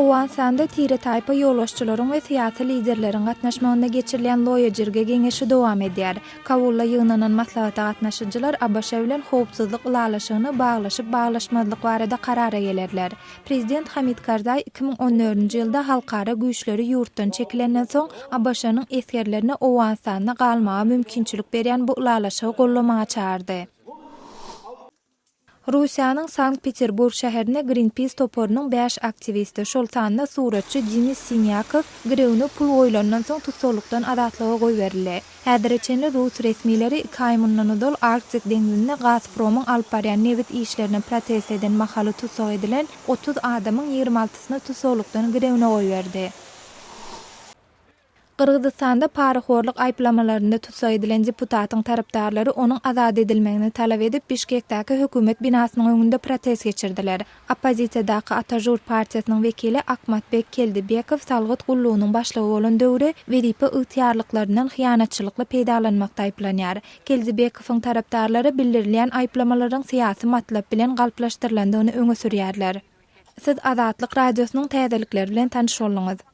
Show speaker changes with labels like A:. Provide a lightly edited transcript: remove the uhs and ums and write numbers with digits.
A: Owganystanda tire taýpa ýollaşçylaryň we syýasy liderleriň gatnaşmagynda geçirilen Loýa Jirga geňeşi dowam edýär. Kabulla ýygnanan maslahata gatnaşyjylar abaşa bilen howpsuzlyk ulalaşygyny baglaşyp-baglaşmazlyk barada karara gelerler. Prezident Hamid Karzai 2014-nji ýylda halkara güýçleri ýurtdan çekilenden soň abaşanyň eskerlerine Owganystanda galmaga mümkinçilik berýän bu ulalaşygy gollamaga çağırdy. Russiýanyň Sankt-Peterburg şäherine Greenpeace toporunyň 5 aktivisti şol sanda suratçy Denis Sinyakow grewni pul goýlandan soň tutsaglykdan azatlyga goýberildi. Häzirçe Rus resmileri 2 ay mundan dol Arktik deňizinde Gazpromyň alyp barýan neft işlerini protest eden mahaly tutsag edilen 30 adamyň 26syny tutsaglykdan grewne goýberdi. Kırgızstanda paraxorlyk aýplamalarynda tutsag edilen deputatyň tarapdarlary onuň azad edilmegini talap edip Bişkekdäki hökümet binasynyň öňünde protest geçirdiler. Opozisiýadaky Atajur partiýasynyň wekili Akmatbek Keldibekow salgyt gullugynyň başlygy bolan döwre weripe ygtyýarlyklaryndan hyýanatçylykla peýdalanmakda aýplanýar. Keldibekowyň tarapdarlary bildirilýän aýplamalaryň syýasy matlap bilen galplaşdyrylandygyny öňe sürýärler. Siz Azatlyk radiosynyň täzelikleri bilen tanış boldunuz.